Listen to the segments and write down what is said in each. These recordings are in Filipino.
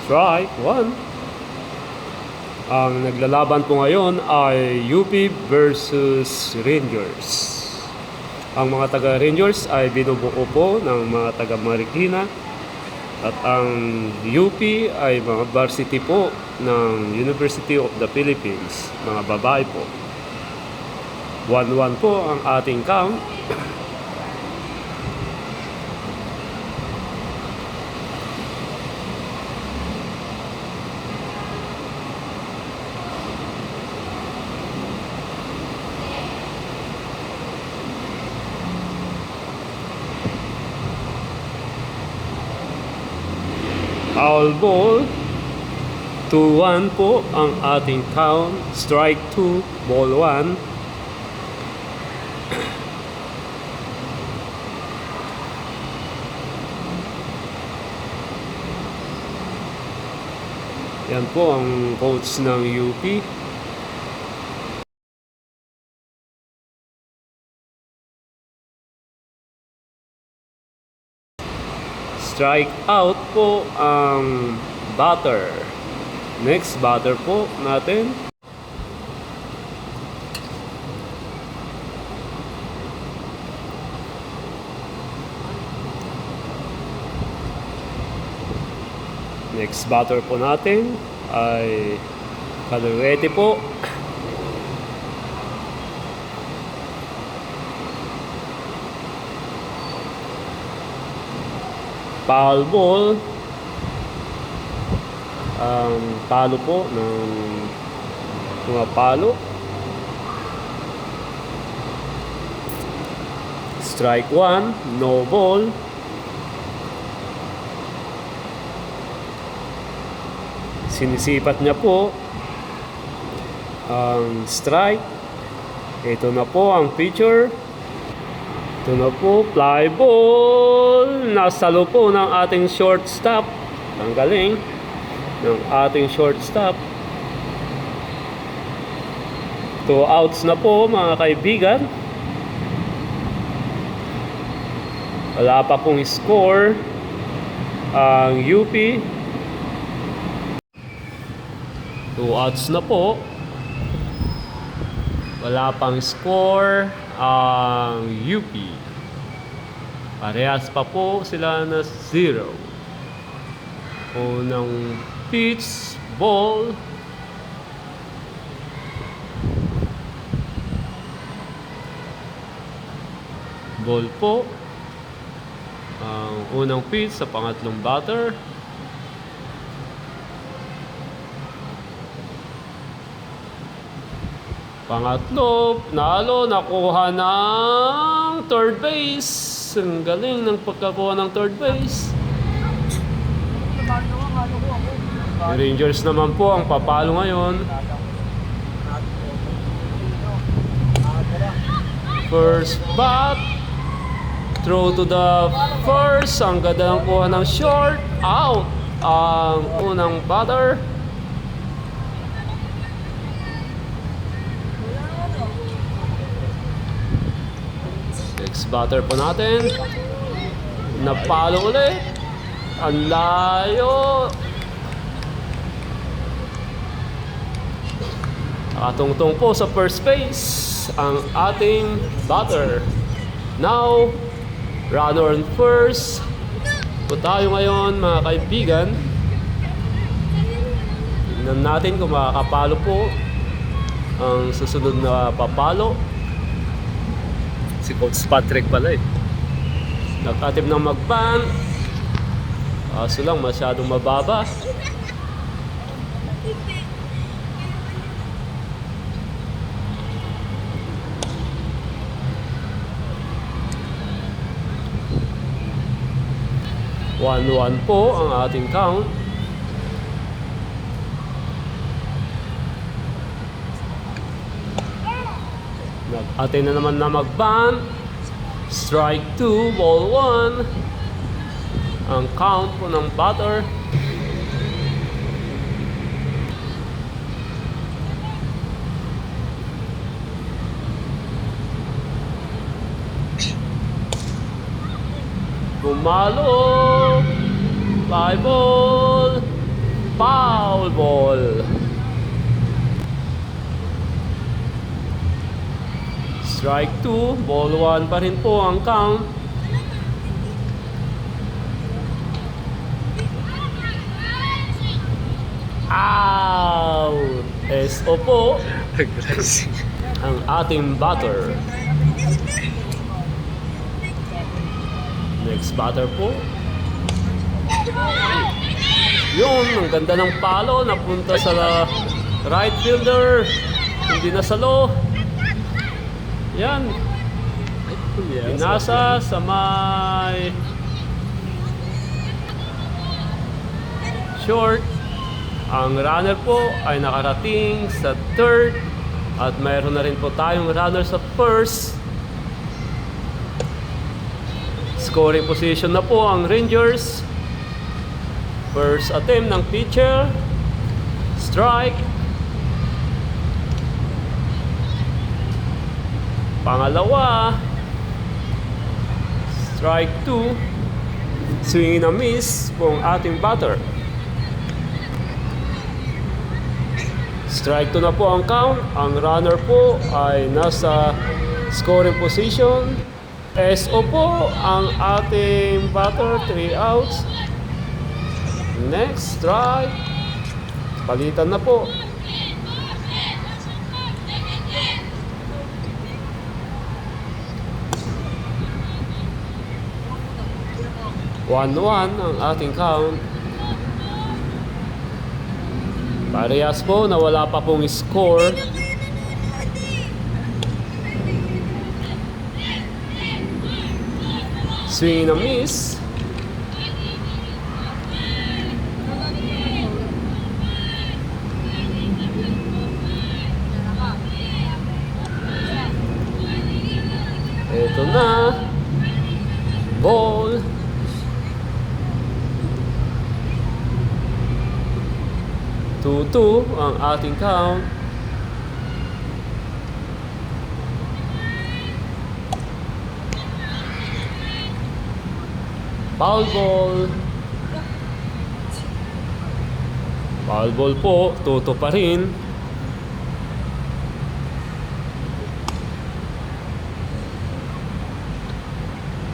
Strike 1. Ang naglalaban po ngayon ay UP versus Rangers. Ang mga taga Rangers ay binubuo po ng mga taga Marikina. At ang UP ay mga varsity po ng University of the Philippines. Mga babae po. 1-1 po ang ating count. Foul ball. 2-1 po ang ating count. Strike 2, ball 1. Yan po ang coach ng UP. Strike out po ang batter. Next batter po natin. Next batter po natin ay Caluete po. Foul ball. Ang palo po ng mga palo. Strike 1, no ball. Sinisipat niya po ang strike. Ito na po ang pitcher. Ito na po, fly ball. Nasalo po ng ating shortstop. Ang galing ng ating shortstop. 2 outs na po mga kaibigan. Wala pa pong score ang UP. 2 outs na po. Wala pang score ang UP. Parehas pa po sila na 0. Unang pitch, ball. Ball po. Ang unang pitch sa pangatlong batter. Pangatlo, nalo, nakuha ng third base. Ang galing ng pagkakuha ng third base. Rangers naman po ang papalo ngayon. First bat. Throw to the first. Ang ganda ng kuha ng short. Out ang unang batter. Next batter po natin. Napalo ulit. Ang layo. Nakatungtong po sa first base ang ating batter. Now, runner on first. Po tayo ngayon mga kaibigan. Tingnan natin kung makakapalo po ang susunod na papalo. Si Coach Patrick pala eh. Nagkatib ng mag-ban. Kaso lang masyadong mababa. One po ang ating count. Nag-atay na naman na mag-ban. Strike 2, ball 1. Ang count po ng batter. Pumalo. Fly ball. Foul ball. Strike 2, ball 1 pa rin po ang count. Out! SO po ang ating batter. Next batter po. Yun, ang ganda ng palo. Napunta sa right fielder. Hindi na salo. Yan. Pinasa sa may short. Ang runner po ay nakarating sa third. At mayroon na rin po tayong runner sa first. Scoring position na po ang Rangers. First attempt ng pitcher. Strike. Pangalawa. Strike 2. Swing na miss po ang ating batter. Strike 2 na po ang count. Ang runner po ay nasa scoring position. SO po ang ating batter. 3 outs. Next strike. Palitan na po. One ang ating count. Parehas po na wala pa pong score. Swing na miss. Ito na. Ball. Two ang ating count. Foul ball. Foul ball po. 2-2 pa rin.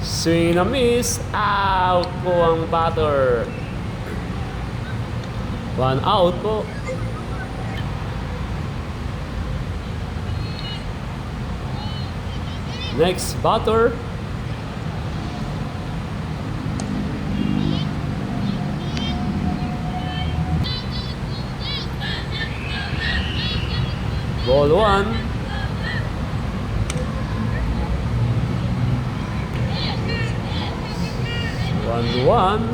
Swing na miss. Out po ang batter. 1 out po. Next batter. Ball 1. One.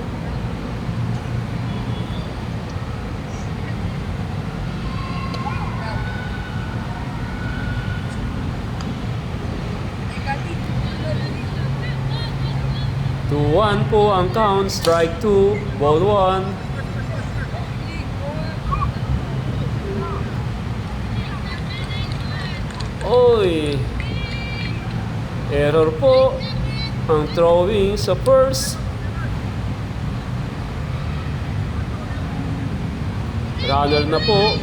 2-1 po ang count. Strike 2, ball 1. Oy! Error po ang throwing sa first. Runner na po.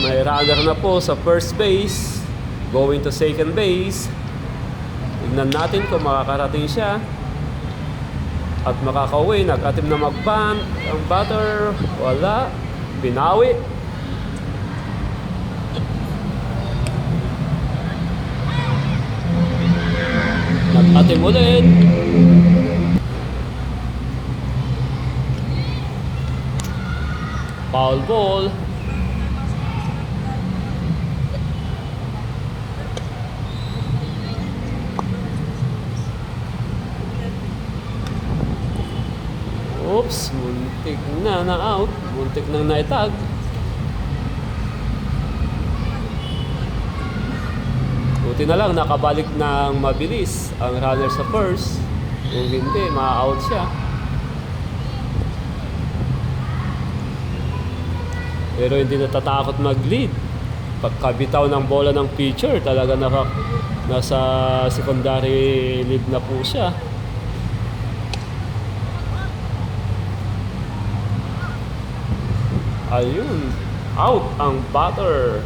May runner na po sa first base. Going to second base. Tignan natin kung makakarating siya at makakauwi. Nag-attempt na mag-bunt ang batter. Wala. Binawi. Nag-attempt ulit. Foul ball. Oops, muntik na out. Muntik nang naitag. Buti na lang nakabalik ng mabilis ang runner sa first. Kung hindi, ma-out siya. Pero hindi natatakot mag-lead. Pagkabitaw ng bola ng pitcher, talaga nasa secondary lead na po siya. Ayun. Out ang batter.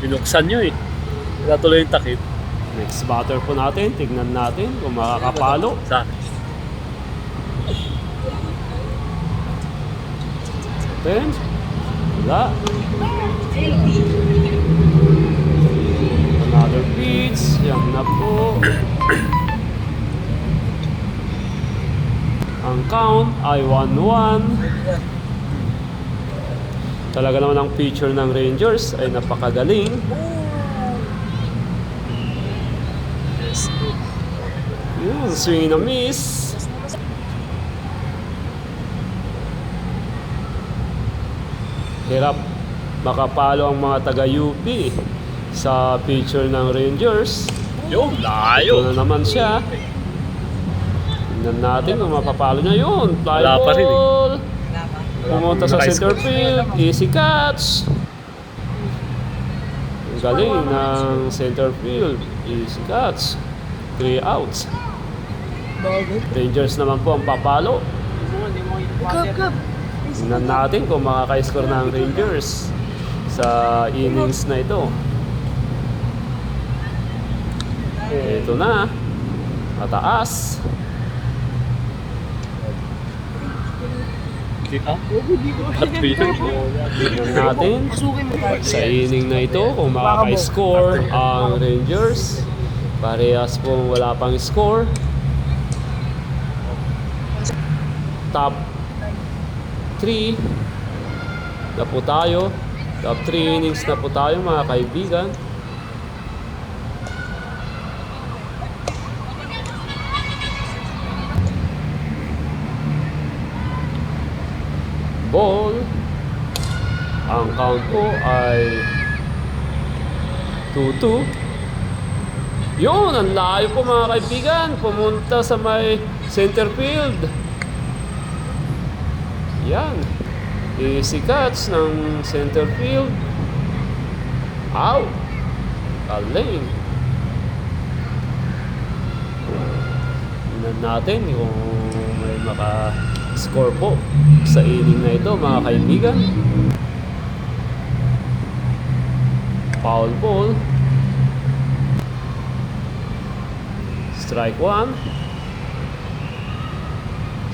Binuksan nyo eh. Wala tuloy yung takip. Next batter po natin. Tignan natin kung makakapalo. Sa Then, wala. Another pitch. Yan na po. Ang count ay 1-1. Talaga naman ang pitcher ng Rangers ay napakagaling. Yun, swing and a miss. Hirap makapalo ang mga taga-UP sa pitcher ng Rangers. yung Ito layo. na naman siya. Tingnan natin kung mapapalo niya yun. Fly Wala pa rin eh. ball. Pumunta sa center field. Easy catch. Ang galing ng center field. Easy catch. 3 outs. Rangers naman po ang papalo. Tingnan natin kung makaka-score na ang Rangers sa innings na ito. Ito na. Mataas. Tingnan natin sa inning na ito kung makaka-score ang Rangers. Parehas pong wala pang score. Top 3 na po tayo. Top 3 innings na po tayo mga kaibigan. Ball. Ang count po ay 2-2. Yun, ang layo po mga kaibigan. Pumunta sa may center field. Yan. Easy catch ng center field. Out. Galing. Tingnan natin kung may maka-score po sa inning na ito mga kaibigan. Foul ball. Strike 1.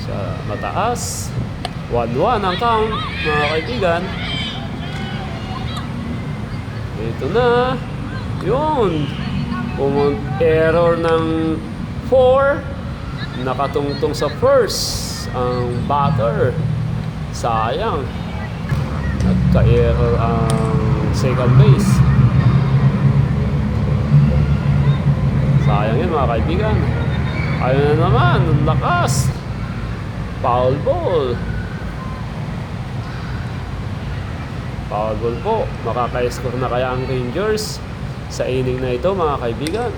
Sa mataas. 1-1 ang count mga kaibigan. Ito na. Yun. Error ng 4. Nakatungtong sa first ang batter. Sayang. Nagka-error ang second base. Sayang yun mga kaibigan. Ayun na naman. Ang lakas. Foul ball. Foul ball po. Makaka-score na kaya ang Rangers sa inning na ito mga kaibigan.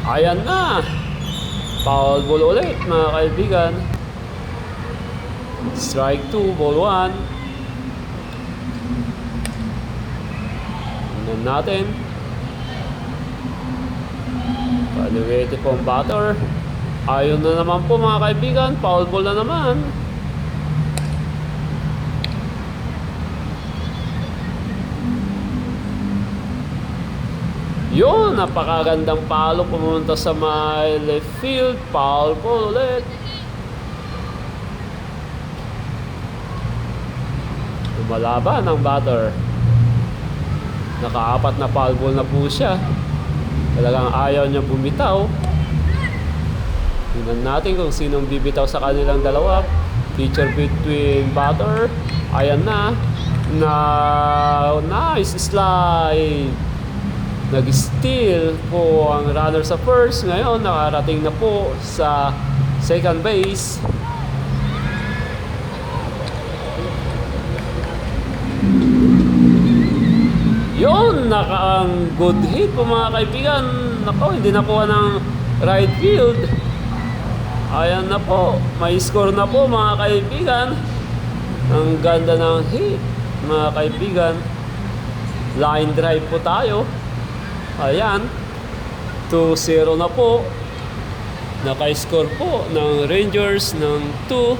Ayan na. Foul ball ulit mga kaibigan. Strike 2, ball 1. Tingnan natin. Paluwete po ang batter. Ayun na naman po mga kaibigan. Foul ball na naman. Yun, napakagandang palo pumunta sa may left field. Foul ball ulit. Lumalaban ang batter. Naka-4 na foul ball na po siya. Talagang ayaw niya bumitaw. Tingnan natin kung sinong bibitaw sa kanilang dalawa. Pitcher between batter. Ayan na. Nice slide. Nag-steal po ang runner sa first. Ngayon, nakarating na po sa second base. Yun, ang good hit po mga kaibigan. Nako, hindi nakuha ng right field. Ayan na po. May score na po mga kaibigan. Ang ganda ng hit mga kaibigan. Line drive po tayo. Ayan, 2-0 na po. Naka-score po ng Rangers ng 2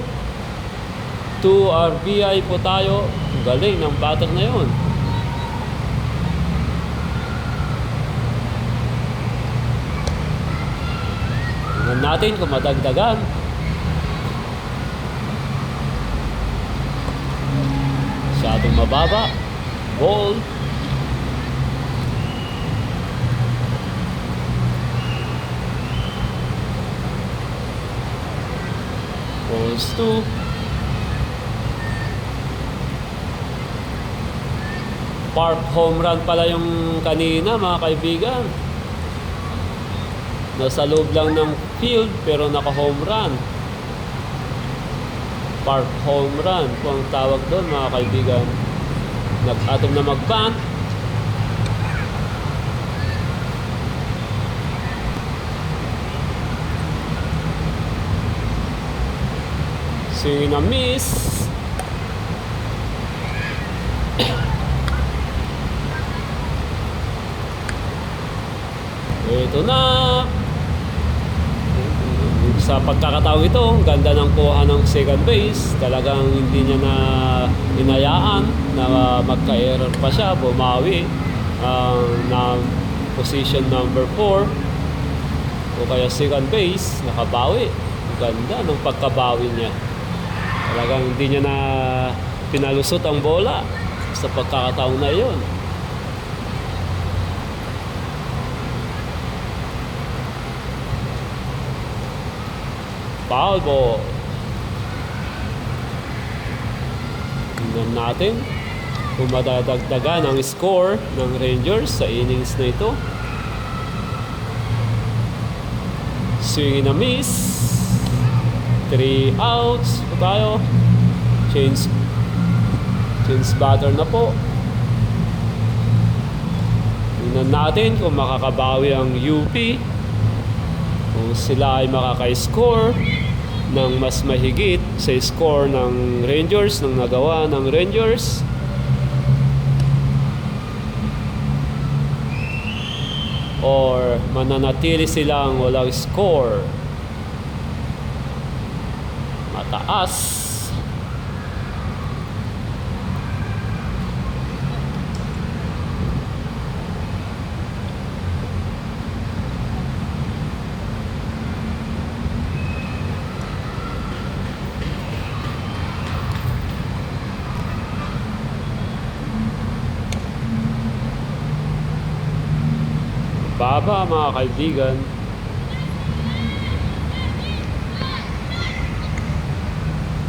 RBI po tayo. Galing ng batter na yon. Tingnan natin kung madagdagan. Masyadong mababa. Ball. Balls 2. Park home run pala yung kanina, mga kaibigan. Nasa loob lang ng field pero naka home run. Park home run po ang tawag doon, mga kaibigan. Nag-atom na mag-bunt. Swing na miss. Ito na. Sa pagkakataong ito, ganda ng kuha ng second base. Talagang hindi niya na inayaan na magka-error pa siya. Bumawi na position number 4 o kaya second base. Nakabawi. Ganda ng pagkabawi niya. Talagang hindi niya na pinalusot ang bola sa pagkakataong na iyon. Foul ball. Tingnan natin kung madadagdagan ang score ng Rangers sa innings na ito. Swing na miss. 3 outs po tayo. Change batter na po. Tingnan natin kung makakabawi ang UP. Kung sila ay makaka-score ng mas mahigit sa score ng Rangers, ng nagawa ng Rangers. Or mananatili silang walang score. Mataas. Baba, mga kaibigan.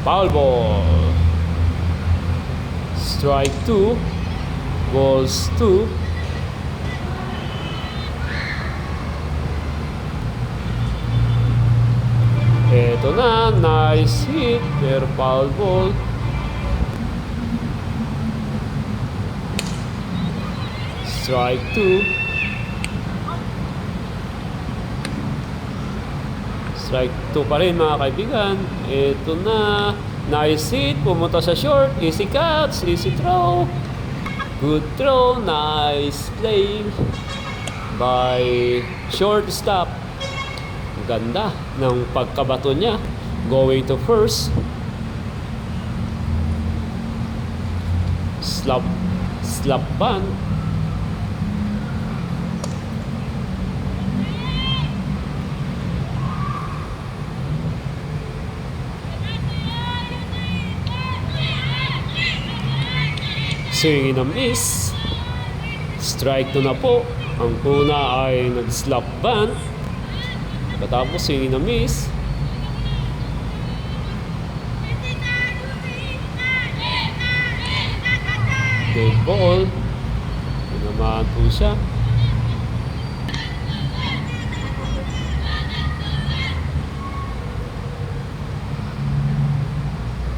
Foul ball. Strike 2. Balls 2. Eto na, nice hit. Pero foul ball. Strike 2. Strike 2 pa rin, mga kaibigan. Ito na. Nice hit. Pumunta sa short. Easy catch. Easy throw. Good throw. Nice play by shortstop. Ganda ng pagkabato niya. Going to first. Slap bunt. Swing na miss. Strike 2 na po. Ang una ay nag-slap bunt. Katapos swing na miss. Dead ball. Tinamaan po siya.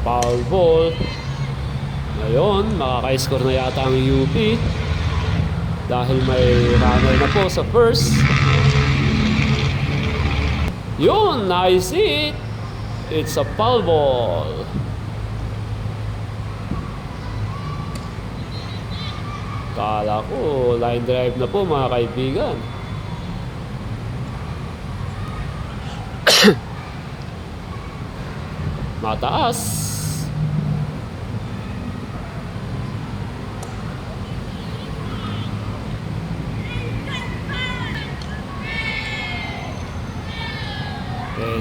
Foul ball. Ngayon, makaka-score na yata ang UP dahil may runner na po sa first. Yun, nice hit. It's a foul ball. Kala ko line drive na po mga kaibigan. Mataas.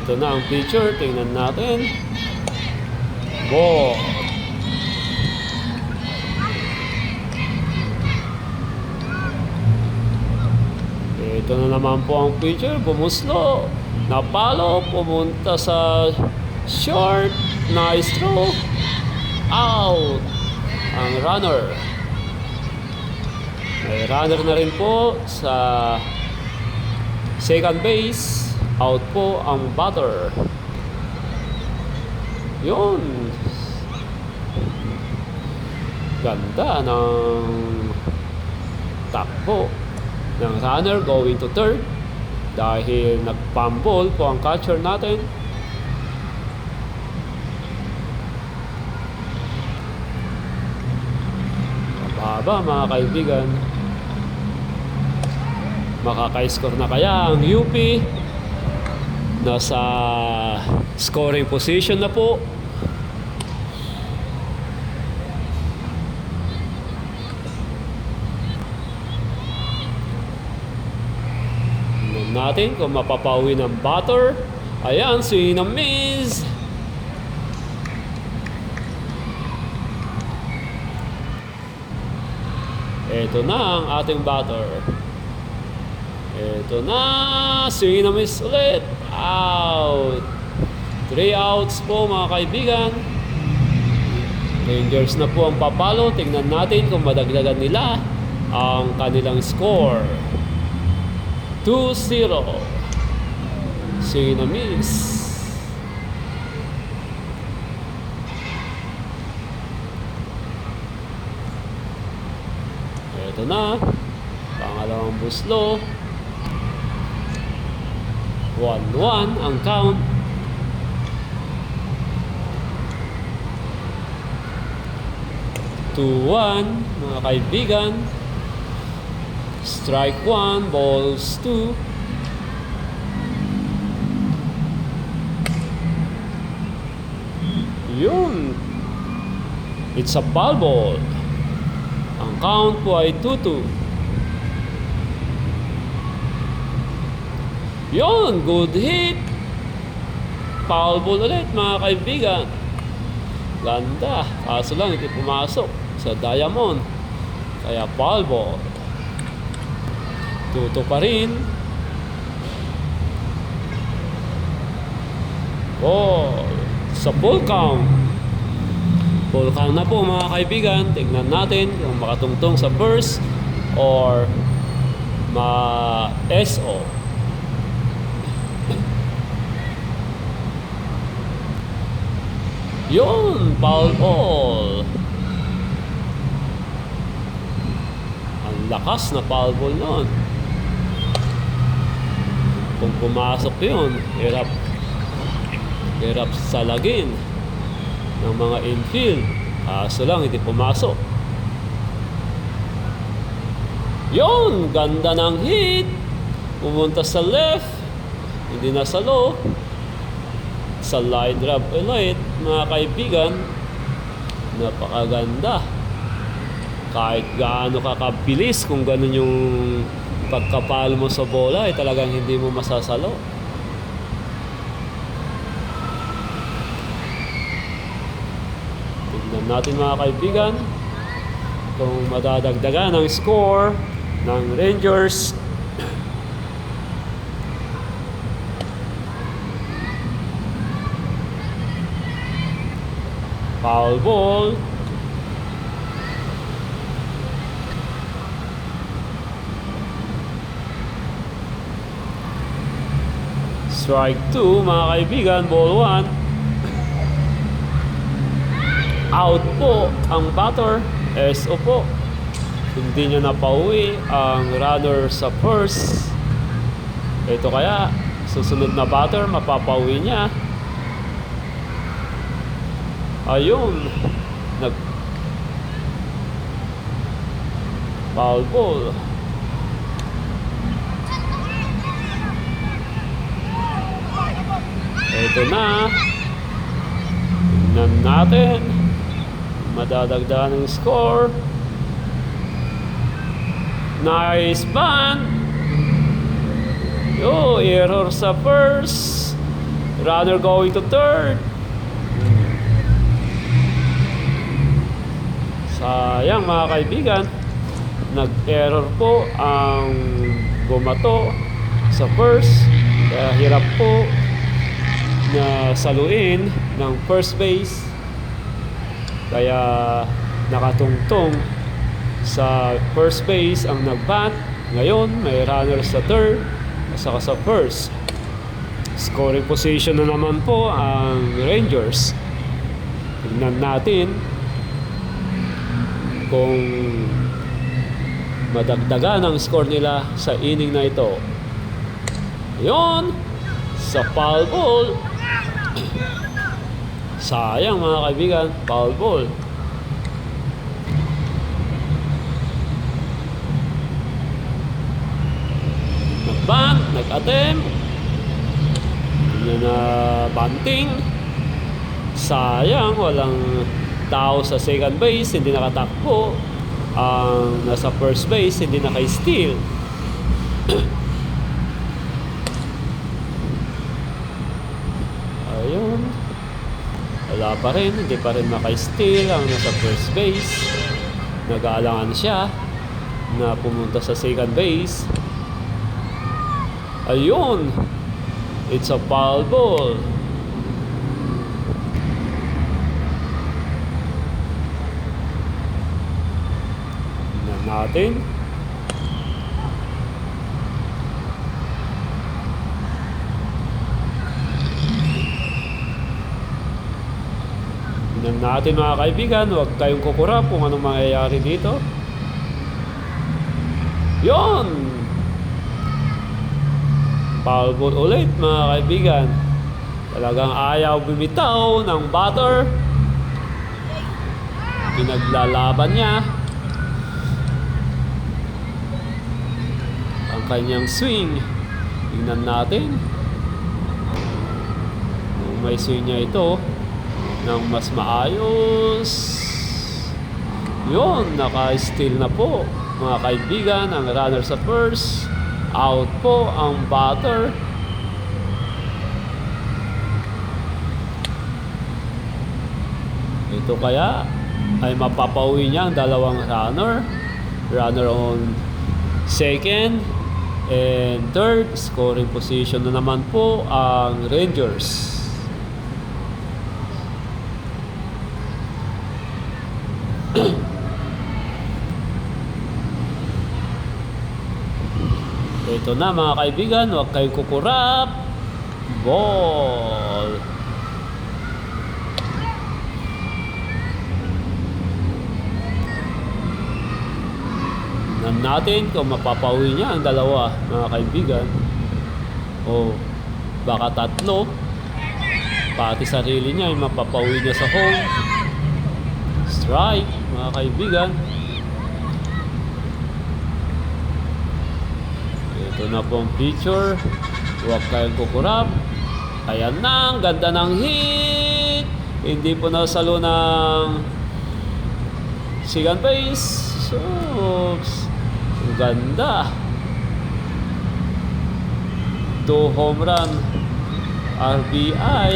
Ito na ang picture. Tingnan natin. Ball. Ito na naman po ang picture. Bumuslo. Napalo. Pumunta sa short. Nice throw. Out. Ang runner. May runner na rin po sa second base. Out po ang batter. Yun. Ganda ng takbo ng runner going to third dahil nag-fumble po ang catcher natin. Mababa mga kaibigan. Makaka-score na kaya ang UP? Nasa scoring position na po. Tingnan natin kung mapapauwi ng batter. Ayan, swing and miss. Ito na ang ating batter. Ito na, swing and miss ulit. Out. 3 outs po mga kaibigan. Rangers na po ang papalo. Tingnan natin kung madagdagan nila ang kanilang score. 2-0. Swing and miss. Ito na, pangalawang buslo. 1-1 ang count. Two-one mga kaibigan. Strike 1, balls 2. Yun. It's a foul ball. Ang count po ay 2-2. Yun, good hit. Foul ball ulit mga kaibigan. Ganda. Kaso lang hindi pumasok sa diamond. Kaya foul ball. 2-2 pa rin. Ball. Sa full count. Full count na po mga kaibigan. Tignan natin kung makatungtong sa first or ma-SO. Yun, foul ball. Ang lakas na foul ball nun. Kung pumasok yun, hirap salagin ng mga infield. Kaso lang, hindi pumasok. Yun, ganda ng hit. Pumunta sa left. Hindi na sa low. Sa line drive ulit mga kaibigan. Napakaganda. Kahit gaano kakabilis, kung ganun yung pagkapalo mo sa bola, ay talagang hindi mo masasalo. Tignan natin mga kaibigan kung madadagdagan ang score ng Rangers. Foul ball. Strike 2 mga kaibigan, ball 1. Out po ang batter. SO po. Hindi niya napauwi ang runner sa first. Ito kaya, susunod na batter, mapapauwi niya. Ayun, Foul ball. Ito na. Tingnan natin. Madadagdagan ng score. Nice bunt. Yo, error sa first. Runner going to third. Sayang mga kaibigan. Nag-error po ang bumato sa first. Kaya hirap po na saluin ng first base. Kaya nakatungtong sa first base ang nag-bat. Ngayon may runner sa third at saka sa first. Scoring position na naman po ang Rangers. Tignan natin kung madagdagan ang score nila sa inning na ito. Ayun, sa foul ball. Sayang mga kaibigan, foul ball. Nag-bunt, nag-attempt. Yun na bunting. Sayang, walang tao sa second base, hindi nakatakbo. Ang nasa first base, hindi naka-steal. Ayun. Wala pa rin, hindi pa rin naka-steal ang nasa first base. Nag-aalangan siya na pumunta sa second base. Ayun. It's a foul ball. Tingnan natin. Tingnan natin mga kaibigan. Huwag kayong kukurap kung anong mangyayari dito. Yon! Foul ball ulit mga kaibigan. Talagang ayaw bumitaw ng batter. Pinaglalaban niya ang kanyang swing. Tingnan natin kung may swing niya ito ng mas maayos. Yun, naka-steal na po mga kaibigan ang runner sa first. Out po ang batter. Ito kaya ay mapapauwi niya ang dalawang runner. Runner on second and third. Scoring position na naman po ang Rangers. Ito na mga kaibigan, huwag kayong kukurap. Ball. Tignan natin kung mapapauwi niya ang dalawa mga kaibigan. O baka tatlo. Pati sarili niya ay mapapauwi niya sa home. Strike mga kaibigan. Ito na po ang picture. Huwag kayong kukurap. Ayan na, ang ganda ng hit. Hindi po nasalo ng second base. Oops. Ang ganda. 2 home run RBI.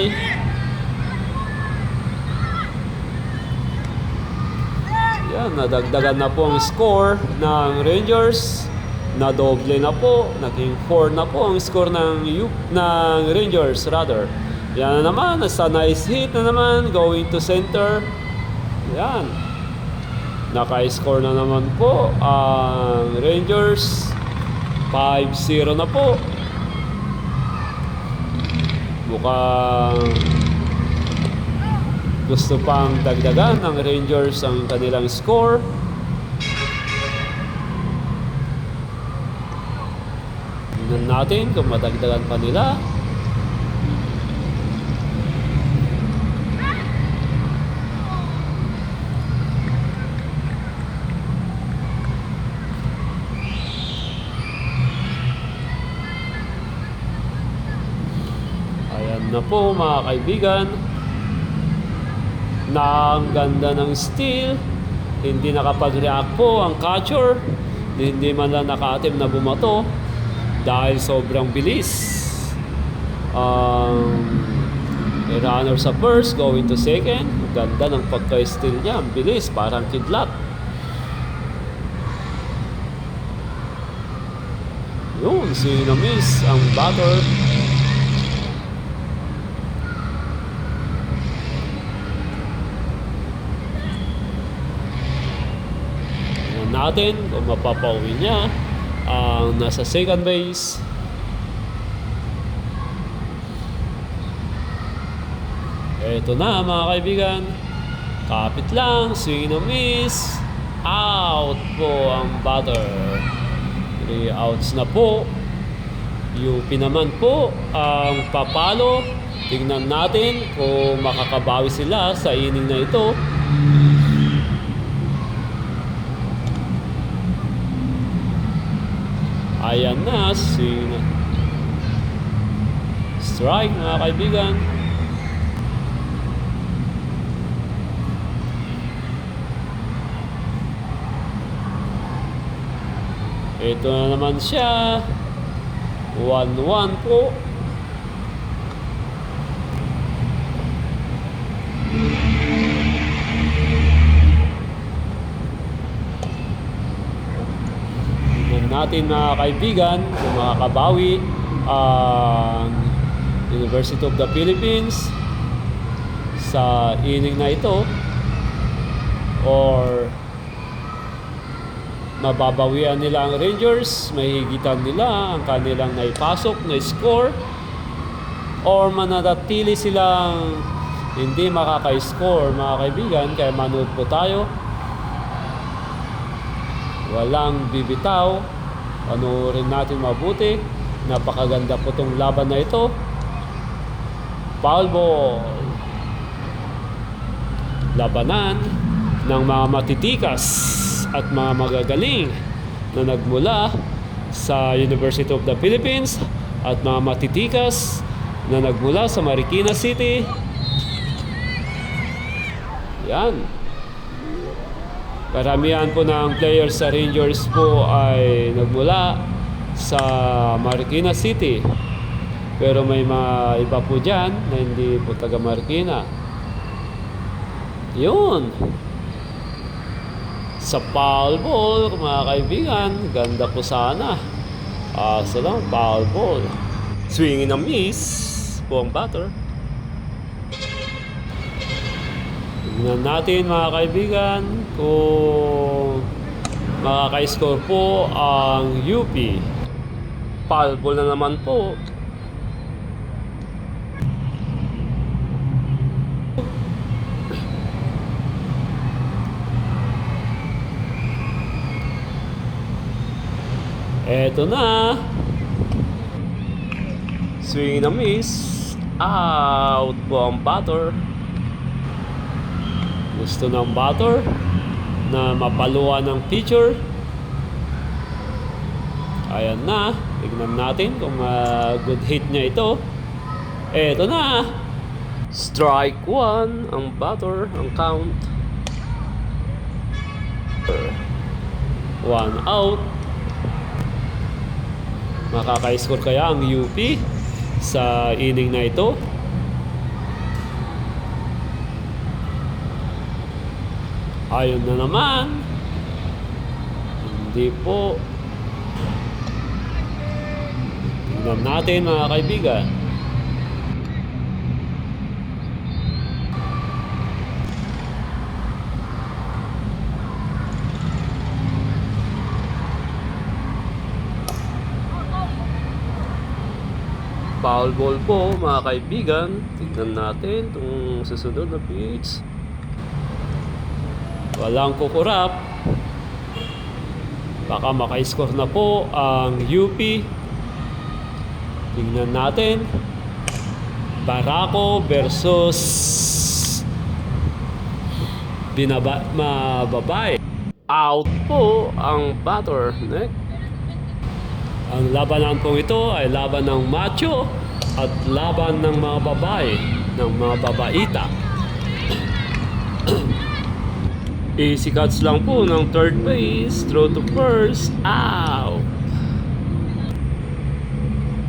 Yan, nadagdagan na po ang score ng Rangers. Nadoble na po, naging 4 na po ang score ng Rangers rather. Yan na naman, nasa nice hit na naman, going to center. Yan. Naka-score na naman po ang Rangers. 5-0 na po. Mukhang gusto pang dagdagan ng Rangers ang kanilang score. Tingnan natin kung madagdagan pa nila. na po mga kaibigan. Na ang ganda ng steel. Hindi nakapag-react po ang catcher. Hindi man lang naka-attempt na bumato dahil sobrang bilis. Runner sa first, going to second. Ganda ng pagka-steal niya. Ang bilis, parang kidlat. Yun, sinamiss ang batter. Tingnan natin kung mapapauwi niya ang nasa second base. Ito na mga kaibigan. Kapit lang, swing and miss. Out po ang batter. 3 outs na po. UP naman po ang papalo. Tingnan natin kung makakabawi sila sa inning na ito. Ayan na, strike mga kaibigan. Ito na naman siya. 1-1 po. Tingnan natin mga kaibigan kung makakabawi ang University of the Philippines sa inning na ito or mababawian nila ang Rangers, mahihigitan nila ang kanilang naipasok na score, or mananatili silang hindi makaka-score mga kaibigan. Kaya manood po tayo, walang bibitaw, panoorin natin mabuti. Napakaganda po tong laban na ito. Foul ball, labanan ng mga matitikas at mga magagaling na nagmula sa University of the Philippines at mga matitikas na nagmula sa Marikina City. Yan. Karamihan po ng players sa Rangers po ay nagmula sa Marikina City. Pero may mga iba po dyan na hindi po taga Marikina. Yun. Sa foul ball, mga kaibigan, ganda po sana. Asa lang, foul ball. Swinging na miss po ang batter. Tingnan natin mga kaibigan kung makaka-score po ang UP. Foul ball na naman po. Eto na. Swing na miss. Out po ang batter. Gusto ng batter na mapaluan ng pitcher. Ayan na. Tignan natin kung good hit niya ito. Eto na. Strike 1 ang batter, ang count. 1 out. Makaka-score kaya ang UP sa inning na ito? Ayun na naman. Hindi po. Tingnan natin mga kaibigan. Foul ball po mga kaibigan. Tignan natin itong susunod na pitch. Walang kukurap. Baka maka-score na po ang UP. Tignan natin. Barako versus Mababay. Out po ang batter. Ang labanan po ito ay laban ng macho at laban ng mga babae, ng mga babaita. Easy cuts lang po ng third base, throw to first, out.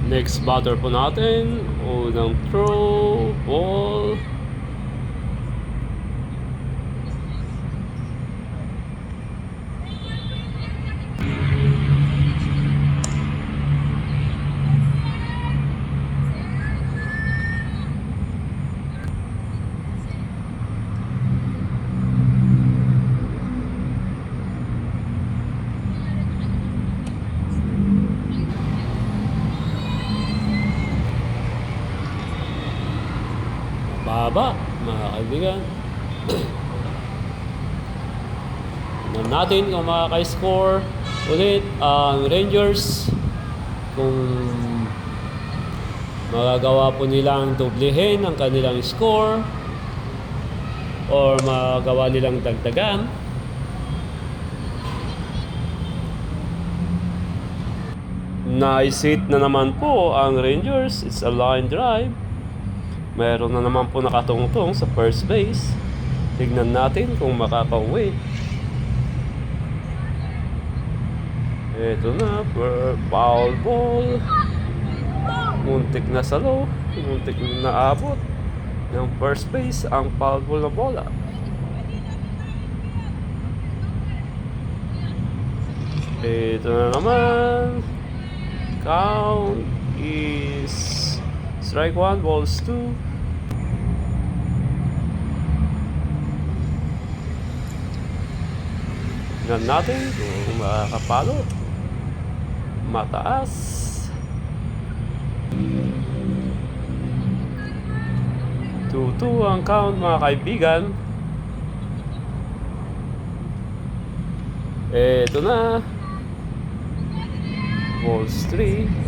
Next batter po natin, unang throw, ball. Baba, mga kaibigan. Tignan natin kung makaka-score ulit ang Rangers. Kung magagawa po nilang doblehin ang kanilang score or magagawa nilang dagdagan. Nice hit na naman po ang Rangers. It's a line drive. Meron na naman po nakatungtong sa first base. Tignan natin kung makaka-uwi. Ito na, foul ball. Muntik na salo. Muntik na naabot ng first base ang foul ball na bola. Ito na naman. Count is strike 1, balls 2. Tignan natin kung makakapalo. Mataas. Two ang count, mga kaibigan. Eto na. Balls 3.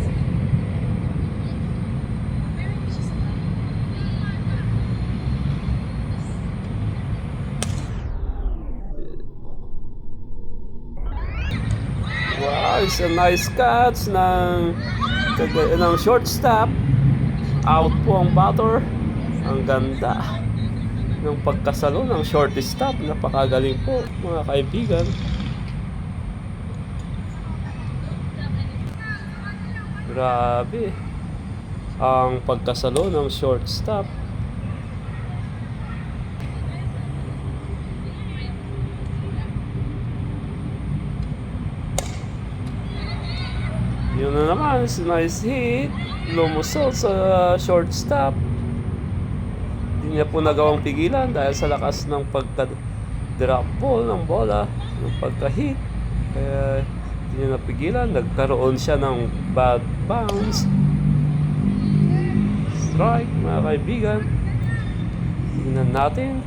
Wow, it's a nice catch ng shortstop. Out po ang batter. Ang ganda ng pagkasalo ng shortstop. Napakagaling po, mga kaibigan. Grabe ang pagkasalo ng shortstop. Yun na naman, nice hit. Lumusot sa shortstop. Hindi niya po nagawang pigilan dahil sa lakas ng pagka-drop ball ng bola, ng pagka-hit. Kaya hindi niya napigilan. Nagkaroon siya ng bad bounce. Strike, mga kaibigan. Tingnan natin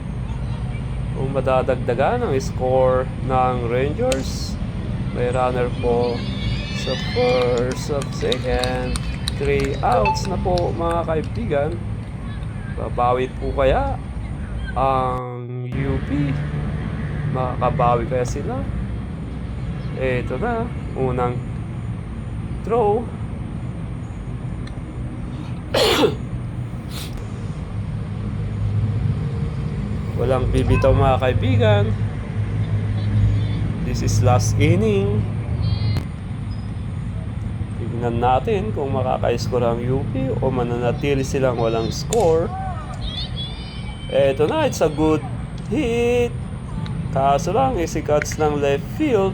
kung madadagdagan ang score ng Rangers. May runner po sa first, of second, 3 outs na po, mga kaibigan. Babawi po kaya ang UP? Makakabawi kaya sila? Ito na, unang throw. Walang bibitaw, mga kaibigan. This is last inning. Tignan natin kung makaka-score ang UP o mananatili silang walang score. Eto na, it's a good hit. Kaso lang, easy cuts ng left field.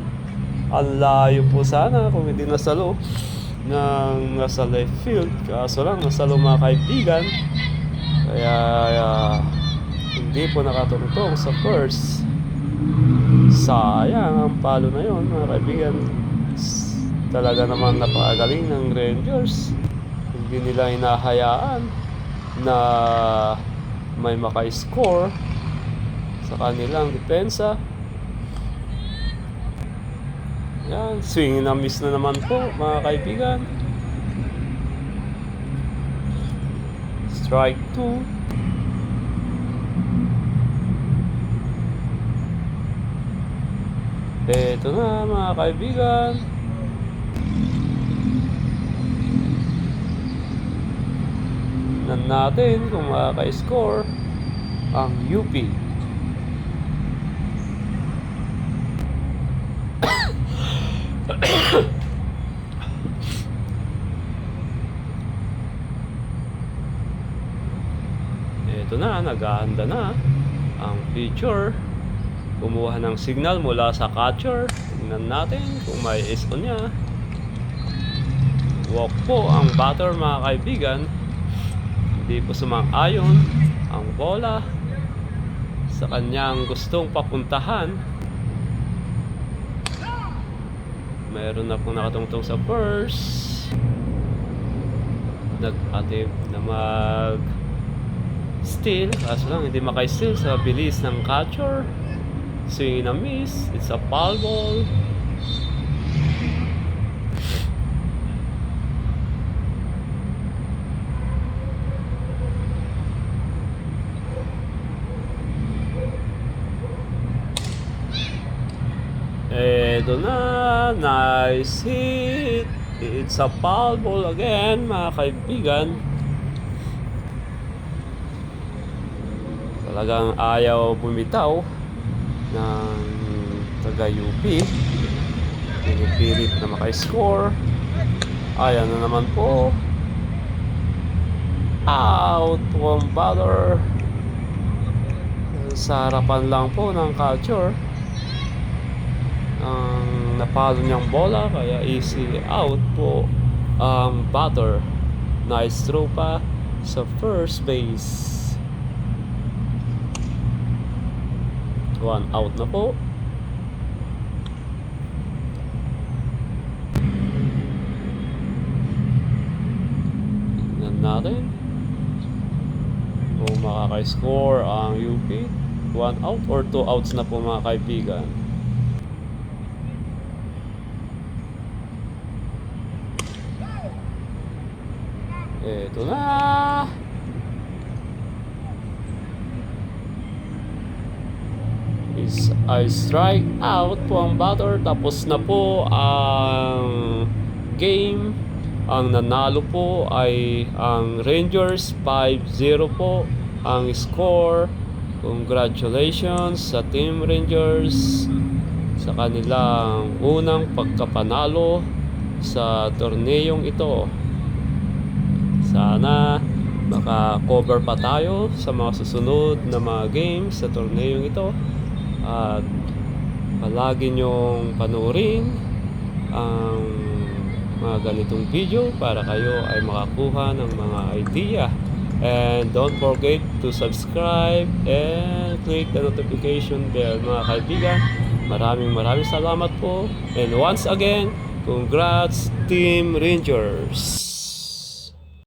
Ang layo po sana kung hindi nasalo ng nasa left field. Kaso lang, nasalo, mga kaibigan. Kaya hindi po nakatungtong sa first. Sayang ang palo na yon, mga kaibigan. Talaga naman napakagaling ng Rangers. Hindi nila hinahayaan na may maka-score sa kanilang depensa. Yan, swing na miss na naman po, mga kaibigan. Strike 2. Eto na, mga kaibigan. Tignan natin kung makaka-score ang UP. Ito na, naghahanda na ang pitcher. Kumuha ng signal mula sa catcher. Tingnan natin kung may SO niya. Walk po ang batter, mga kaibigan. Hindi po sumang-ayon ang bola sa kanyang gustong papuntahan. Meron na pong nakatungtong sa first. Nag-attempt na steal, kaso lang hindi maka-steal sa bilis ng catcher. Swing and a miss. It's a foul ball. Eto na, nice hit. It's a foul ball again, mga kaibigan. Talagang ayaw bumitaw ng taga-UP. Pinipilit na maka-score. Ayan na naman po. Out from batter. Sa harapan lang po ng catcher ang napalo niyang bola, kaya easy out po ang batter. Nice throw pa sa first base. 1 out na po. Tignan natin kung makaka-score ang UP. 1 out or 2 outs na po, mga kaibigan. Ito na. Is I strike out po ang batter. Tapos na po ang game. Ang nanalo po ay ang Rangers. 5-0 po ang score. Congratulations sa Team Rangers sa kanilang unang pagkapanalo sa torneyong ito. Sana maka-cover pa tayo sa mga susunod na mga games sa torneyong ito. At palagi nyong panoorin ang mga ganitong video para kayo ay makakuha ng mga idea. And don't forget to subscribe and click the notification bell, mga kaibigan. Maraming salamat po. And once again, congrats Team Rangers!